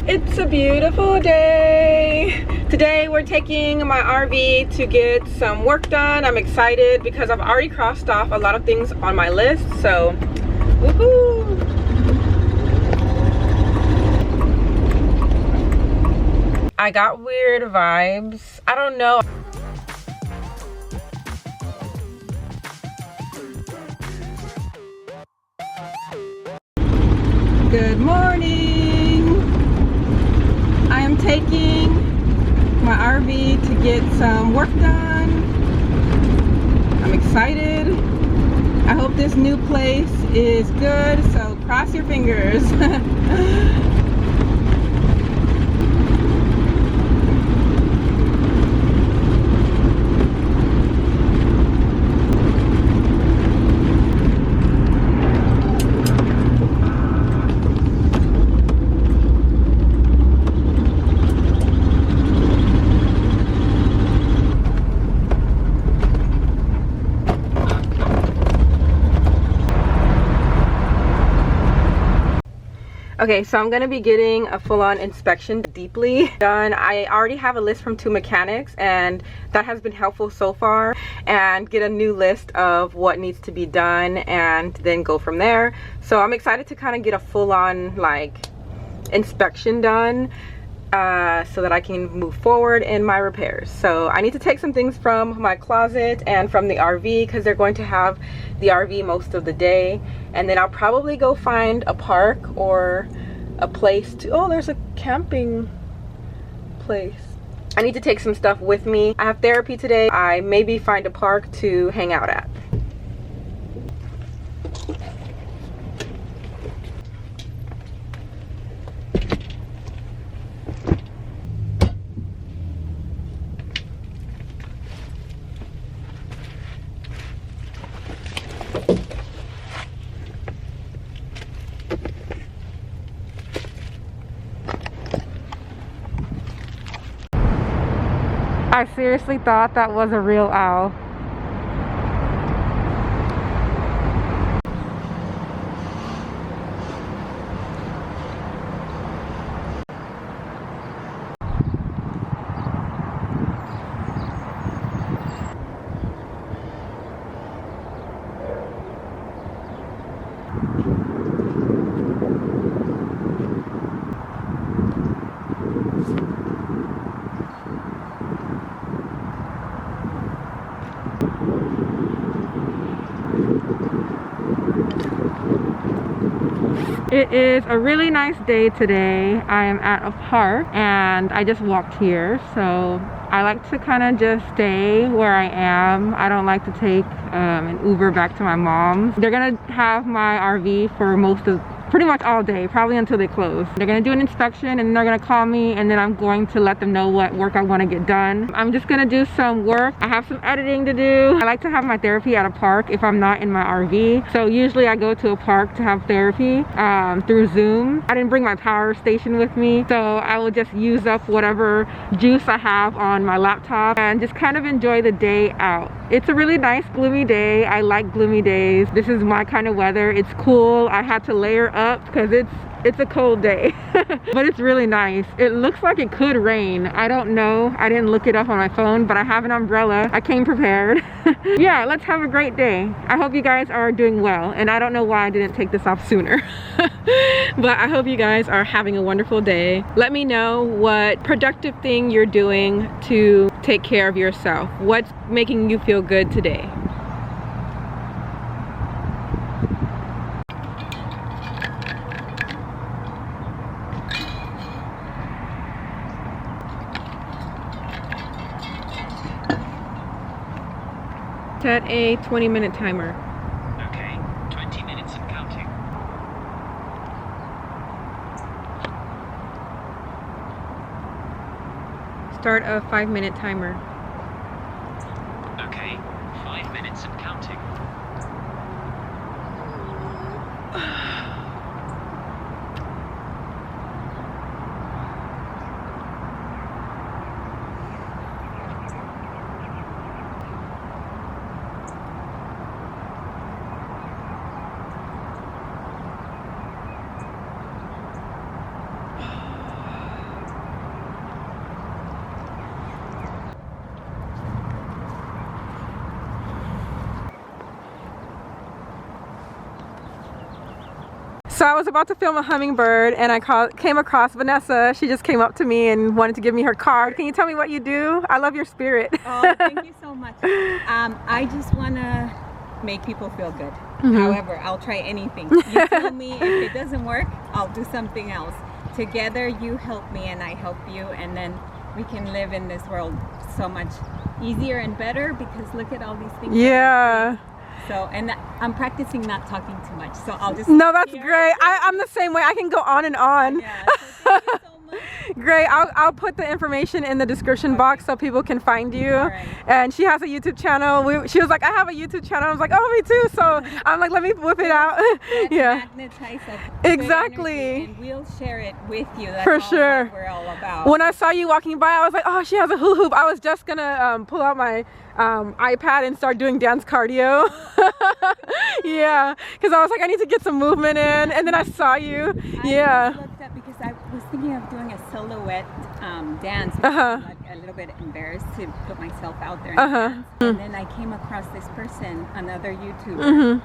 It's a beautiful day. Today we're taking my RV to get some work done. I'm excited because I've already crossed off a lot of things on my list, so woohoo! I got weird vibes. I don't know. Good morning. I am taking my RV to get some work done. I'm excited. I hope this new place is good, so cross your fingers. Okay, so I'm gonna be getting a full-on inspection deeply done. I already have a list from 2 mechanics and that has been helpful so far, and get a new list of what needs to be done and then go from there. So I'm excited to kind of get a full-on like inspection done so that I can move forward in my repairs. So I need to take some things from my closet and from the RV because they're going to have the RV most of the day, and then I'll probably go find a park or a place to, oh, there's a camping place. I need to take some stuff with me. I have therapy today. I maybe find a park to hang out at. I seriously thought that was a real owl. It is a really nice day today. I am at a park and I just walked here, so I like to kind of just stay where I am. I don't like to take an Uber back to my mom's. They're gonna have my RV for pretty much all day, probably until they close. They're gonna do an inspection and then they're gonna call me, and then I'm going to let them know what work I want to get done. I'm just gonna do some work. I have some editing to do. I like to have my therapy at a park if I'm not in my RV. So usually I go to a park to have therapy through Zoom. I didn't bring my power station with me, so I will just use up whatever juice I have on my laptop and just kind of enjoy the day out. It's a really nice gloomy day. I like gloomy days. This is my kind of weather. It's cool. I had to layer up because it's a cold day. But it's really nice. It looks like it could rain. I don't know. I didn't look it up on my phone, but I have an umbrella. I came prepared. Yeah, let's have a great day. I hope you guys are doing well, and I don't know why I didn't take this off sooner. But I hope you guys are having a wonderful day. Let me know what productive thing you're doing to take care of yourself. What's making you feel good today? Set a 20-minute timer. Okay, 20 minutes and counting. Start a 5-minute timer. Okay, 5 minutes and counting. So I was about to film a hummingbird and I came across Vanessa. She just came up to me and wanted to give me her card. Can you tell me what you do? I love your spirit. Oh, thank you so much. I just want to make people feel good. However, I'll try anything. You tell me if it doesn't work, I'll do something else. Together, you help me and I help you, and then we can live in this world so much easier and better, because look at all these things. Yeah. So, and I'm practicing not talking too much, so I'll just... No, that's great. I'm the same way. I can go on and on. Yeah, so thank you so much. Great. I'll put the information in the description box so people can find you. Right. And she has a YouTube channel. She was like, I have a YouTube channel. I was like, oh, me too. So I'm like, let me whip it out. Yeah. Magnetize exactly. and we'll share it with you. That's for all sure. What we're all about. When I saw you walking by, I was like, oh, she has a hula hoop. I was just gonna pull out my iPad and start doing dance cardio. Yeah, because I was like, I need to get some movement in, and then I saw you. I looked up because I was thinking of doing a silhouette dance. I'm like a little bit embarrassed to put myself out there and dance. And then I came across this person, another YouTuber,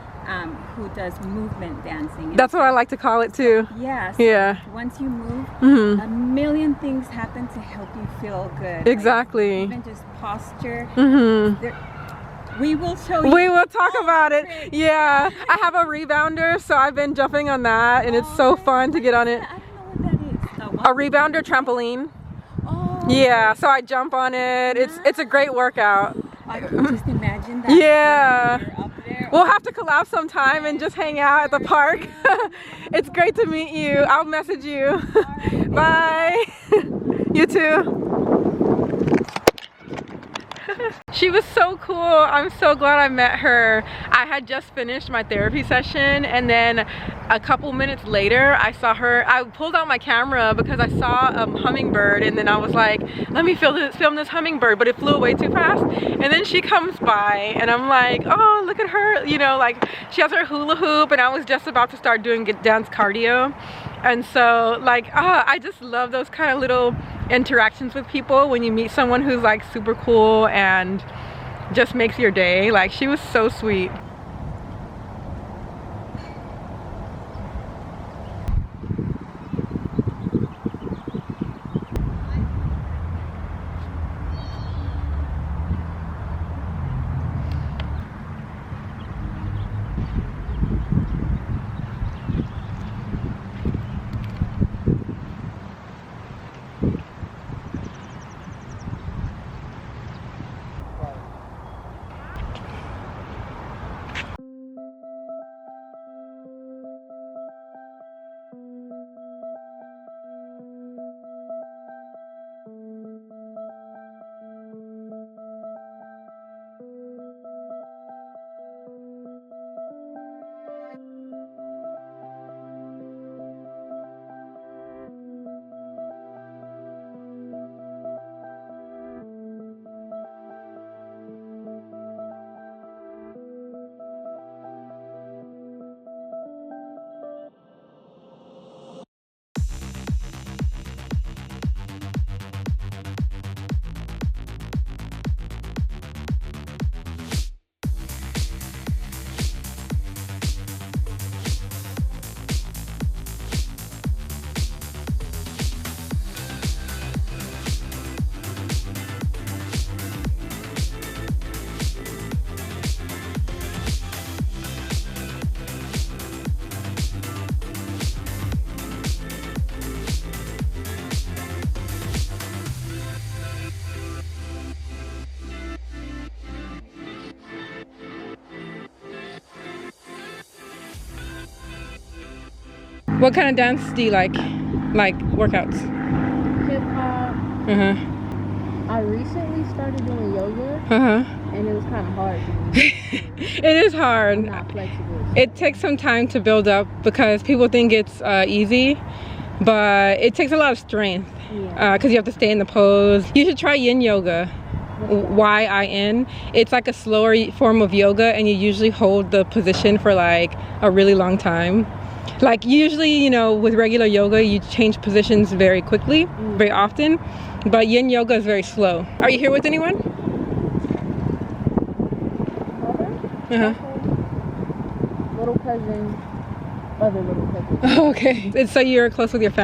who does movement dancing. That's what I like to call it too. Yeah. So Yeah. Once you move, a million things happen to help you feel good. Exactly. Like even just posture. We will show you. We will talk about it. tricks. Yeah. I have a rebounder, so I've been jumping on that, and it's so fun to get on it. I don't know what that is. A rebounder trampoline. Oh. Yeah, so I jump on it. It's a great workout. I just imagine that. Yeah. You're up there. We'll have to collab sometime and just hang out at the park. It's great to meet you. I'll message you. Bye. You too. She was so cool. I'm so glad I met her. I had just finished my therapy session, and then a couple minutes later I saw her. I pulled out my camera because I saw a hummingbird, and then I was like, let me film this hummingbird, but it flew away too fast. And then she comes by and I'm like, oh, look at her, you know, like she has her hula hoop, and I was just about to start doing dance cardio. And so like, I just love those kind of little interactions with people when you meet someone who's like super cool and just makes your day. Like, she was so sweet. What kind of dance do you like? Like workouts? Hip hop. I recently started doing yoga, and it was kind of hard. It is hard. Not flexible. It takes some time to build up because people think it's easy, but it takes a lot of strength because you have to stay in the pose. You should try yin yoga. Y-I-N. It's like a slower form of yoga, and you usually hold the position for like a really long time. Like usually, you know, with regular yoga, you change positions very quickly, very often, but yin yoga is very slow. Are you here with anyone? Little cousin. other little cousins. Okay. And so you're close with your family.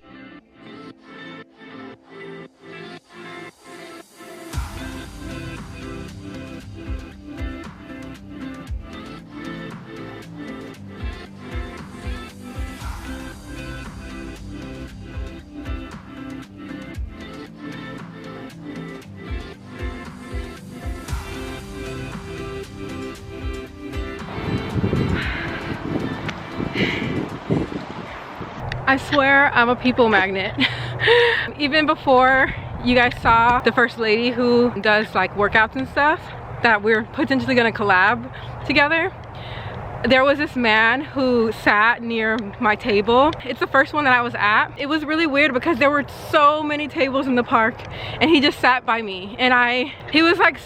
I swear I'm a people magnet. Even before you guys saw the first lady who does like workouts and stuff that we're potentially gonna collab together, there was this man who sat near my table. It's the first one that I was at. It was really weird because there were so many tables in the park and he just sat by me, and he was like,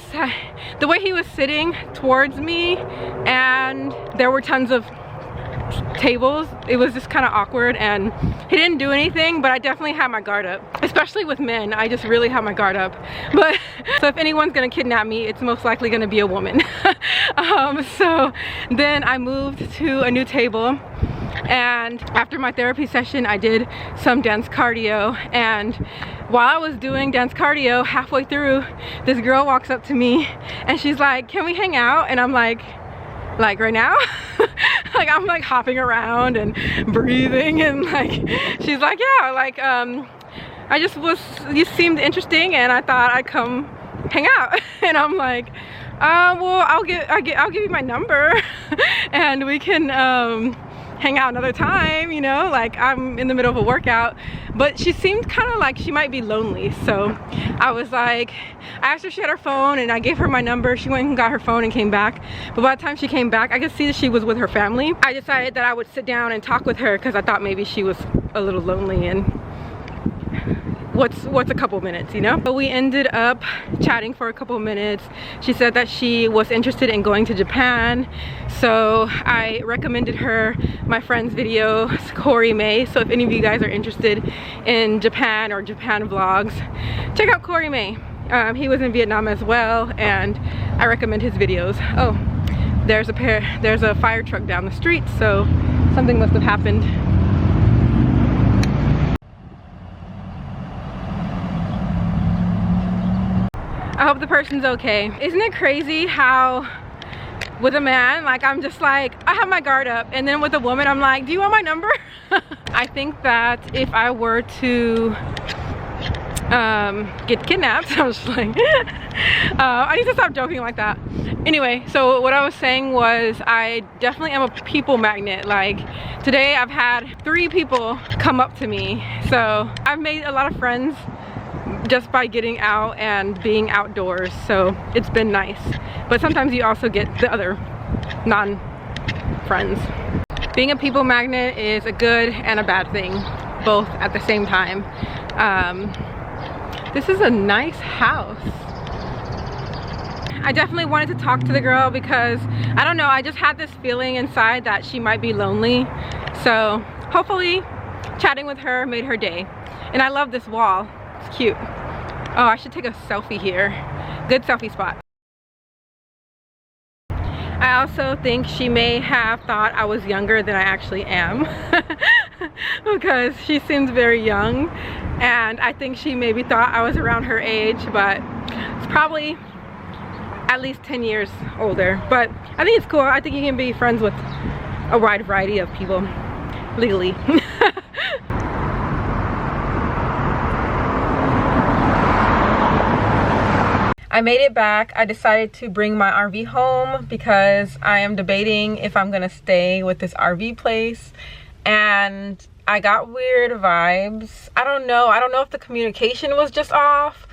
the way he was sitting towards me and there were tons of tables, it was just kind of awkward, and he didn't do anything, but I definitely had my guard up. Especially with men, I just really have my guard up. But so if anyone's gonna kidnap me, it's most likely gonna be a woman. So then I moved to a new table, and after my therapy session I did some dance cardio, and while I was doing dance cardio, halfway through, this girl walks up to me and she's like, "Can we hang out?" And I'm like right now? Like I'm like hopping around and breathing, and like she's like, "Yeah, like you seemed interesting and I thought I'd come hang out." And I'm like, well, I'll give you my number and we can hang out another time, you know, like I'm in the middle of a workout. But she seemed kind of like she might be lonely, so I was like, I asked her if she had her phone and I gave her my number. She went and got her phone and came back, but by the time she came back I could see that she was with her family. I decided that I would sit down and talk with her because I thought maybe she was a little lonely, and what's a couple minutes, you know? But we ended up chatting for a couple minutes. She said that she was interested in going to Japan, so I recommended her my friend's video, Corey May. So if any of you guys are interested in Japan or Japan vlogs, check out Corey May. He was in Vietnam as well, and I recommend his videos. Oh, there's a fire truck down the street, so something must have happened. I hope the person's okay. Isn't it crazy how with a man, like I'm just like, I have my guard up, and then with a woman I'm like, do you want my number? I think that if I were to get kidnapped, I was just like I need to stop joking like that. Anyway, so what I was saying was I definitely am a people magnet. Like today I've had 3 people come up to me, so I've made a lot of friends just by getting out and being outdoors, so it's been nice. But sometimes you also get the other non-friends. Being a people magnet is a good and a bad thing, both at the same time. This is a nice house. I definitely wanted to talk to the girl because, I don't know, I just had this feeling inside that she might be lonely. So hopefully chatting with her made her day. And I love this wall. It's cute. Oh, I should take a selfie here. Good selfie spot. I also think she may have thought I was younger than I actually am because she seems very young, and I think she maybe thought I was around her age, but it's probably at least 10 years older. But I think it's cool. I think you can be friends with a wide variety of people legally. I made it back. I decided to bring my RV home because I am debating if I'm gonna stay with this RV place, and I got weird vibes. I don't know if the communication was just off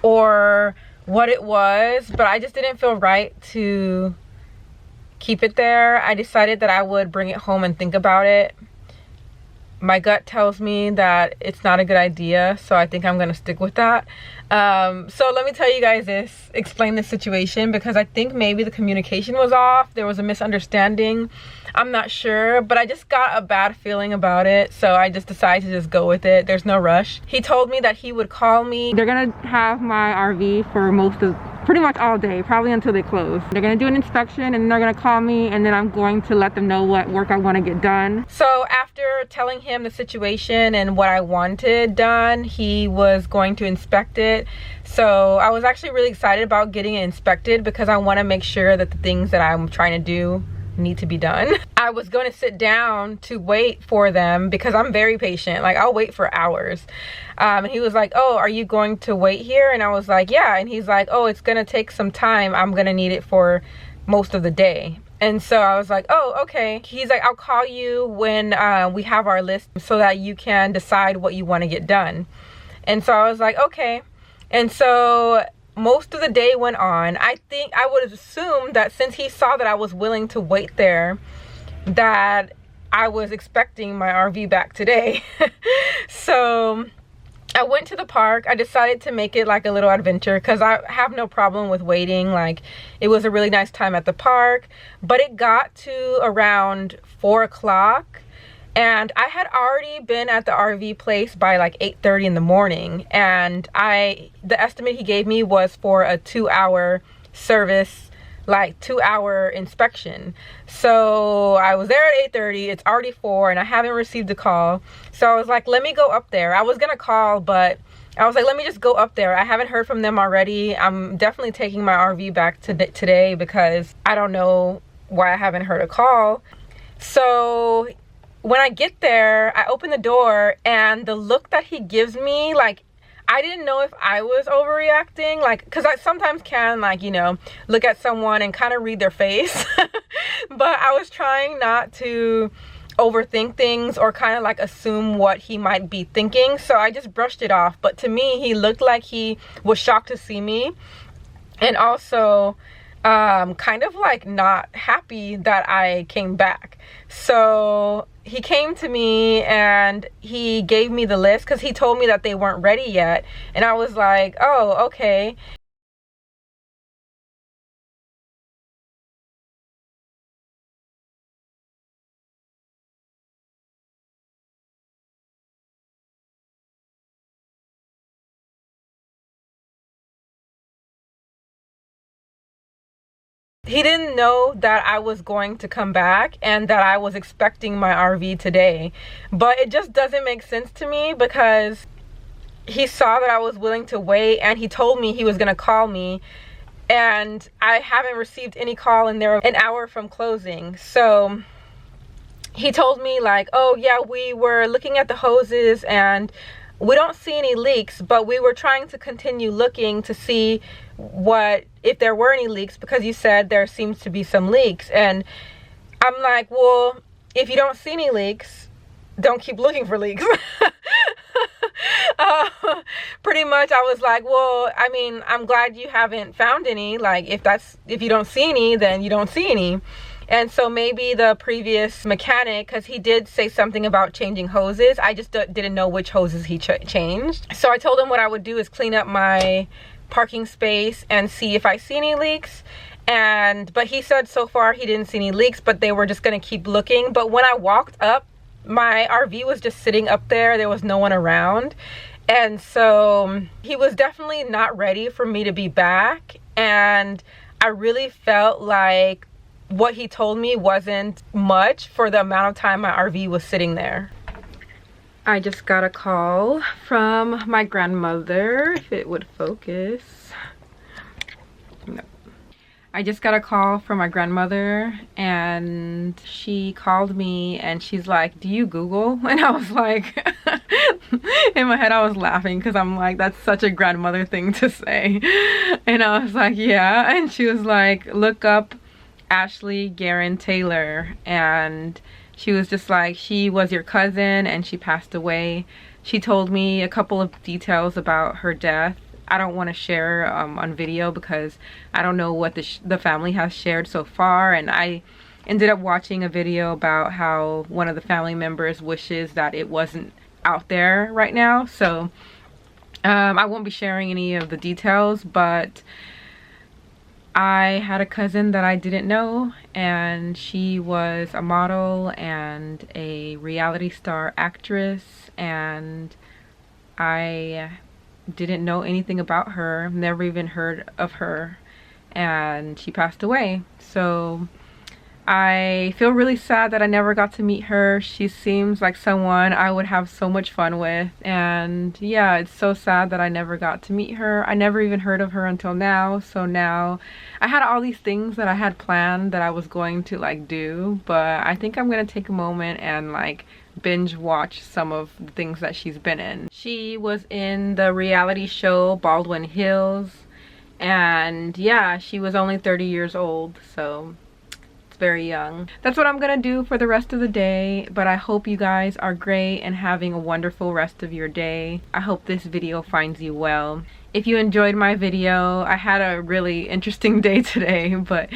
or what it was, but I just didn't feel right to keep it there. I decided that I would bring it home and think about it. My gut tells me that it's not a good idea, so I think I'm gonna stick with that. So let me tell you guys this, explain this situation, because I think maybe the communication was off. There was a misunderstanding. I'm not sure, but I just got a bad feeling about it, so I just decided to just go with it. There's no rush. He told me that he would call me. They're gonna have my RV for most of pretty much all day, probably until they close. They're gonna do an inspection and they're gonna call me, and then I'm going to let them know what work I want to get done. So after telling him the situation and what I wanted done, he was going to inspect it. So I was actually really excited about getting it inspected because I want to make sure that the things that I'm trying to do need to be done. I was going to sit down to wait for them because I'm very patient. Like, I'll wait for hours. And he was like, oh, are you going to wait here? And I was like, yeah. And he's like, oh, it's going to take some time. I'm going to need it for most of the day. And so I was like, oh, okay. He's like, I'll call you when we have our list so that you can decide what you want to get done. And so I was like, okay. And so most of the day went on. I think I would assume that since he saw that I was willing to wait there, that I was expecting my RV back today. So I went to the park. I decided to make it like a little adventure because I have no problem with waiting. Like, it was a really nice time at the park, but it got to around 4 o'clock. And I had already been at the RV place by like 8:30 in the morning. And the estimate he gave me was for a 2-hour service, like 2-hour inspection. So I was there at 8:30, it's already 4 and I haven't received a call. So I was like, let me go up there. I was gonna call, but I was like, let me just go up there. I haven't heard from them already. I'm definitely taking my RV back today because I don't know why I haven't heard a call. So when I get there, I open the door and the look that he gives me, like, I didn't know if I was overreacting, like, because I sometimes can, like, you know, look at someone and kind of read their face. But I was trying not to overthink things or kind of like assume what he might be thinking. So I just brushed it off. But to me, he looked like he was shocked to see me. And also kind of like not happy that I came back. So he came to me and he gave me the list because he told me that they weren't ready yet. And I was like, oh, okay. He didn't know that I was going to come back and that I was expecting my RV today. But it just doesn't make sense to me because he saw that I was willing to wait and he told me he was going to call me. And I haven't received any call and they're an hour from closing. So he told me like, oh yeah, we were looking at the hoses and we don't see any leaks, but we were trying to continue looking to see if there were any leaks because you said there seems to be some leaks. And I'm like, well, if you don't see any leaks, don't keep looking for leaks. Pretty much I was like, well, I mean, I'm glad you haven't found any. Like, if you don't see any, then you don't see any. And so maybe the previous mechanic, because he did say something about changing hoses, I just didn't know which hoses he changed. So I told him what I would do is clean up my parking space and see if I see any leaks. But he said so far he didn't see any leaks, but they were just going to keep looking. But when I walked up, my RV was just sitting up there. There was no one around. And so he was definitely not ready for me to be back. And I really felt like what he told me wasn't much for the amount of time my RV was sitting there. I just got a call from my grandmother, if it would focus. No. I just got a call from my grandmother and she called me and she's like, do you Google? And I was like, in my head I was laughing because I'm like, that's such a grandmother thing to say. And I was like, yeah. And she was like, look up Ashley Guerin Taylor. And she was just like, she was your cousin and she passed away. She told me a couple of details about her death. I don't want to share on video because I don't know what the family has shared so far. And I ended up watching a video about how one of the family members wishes that it wasn't out there right now. So I won't be sharing any of the details, but I had a cousin that I didn't know, and she was a model and a reality star actress, and I didn't know anything about her, never even heard of her and she passed away. So I feel really sad that I never got to meet her. She seems like someone I would have so much fun with, and yeah, it's so sad that I never got to meet her. I never even heard of her until now. So now I had all these things that I had planned that I was going to like do, but I think I'm gonna take a moment and like binge watch some of the things that she's been in. She was in the reality show Baldwin Hills, and yeah, she was only 30 years old, so very young. That's what I'm gonna do for the rest of the day, but I hope you guys are great and having a wonderful rest of your day. I hope this video finds you well. If you enjoyed my video, I had a really interesting day today, but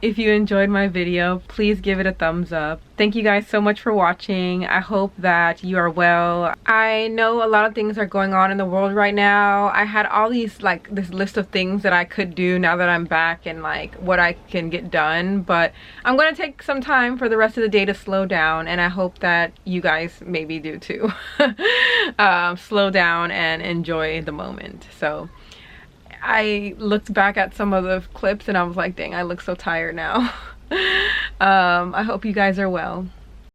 if you enjoyed my video, please give it a thumbs up. Thank you guys so much for watching. I hope that you are well. I know a lot of things are going on in the world right now. I had all these like this list of things that I could do now that I'm back and like what I can get done, but I'm gonna take some time for the rest of the day to slow down, and I hope that you guys maybe do too. Slow down and enjoy the moment. So I looked back at some of the clips and I was like, dang, I look so tired now. I hope you guys are well.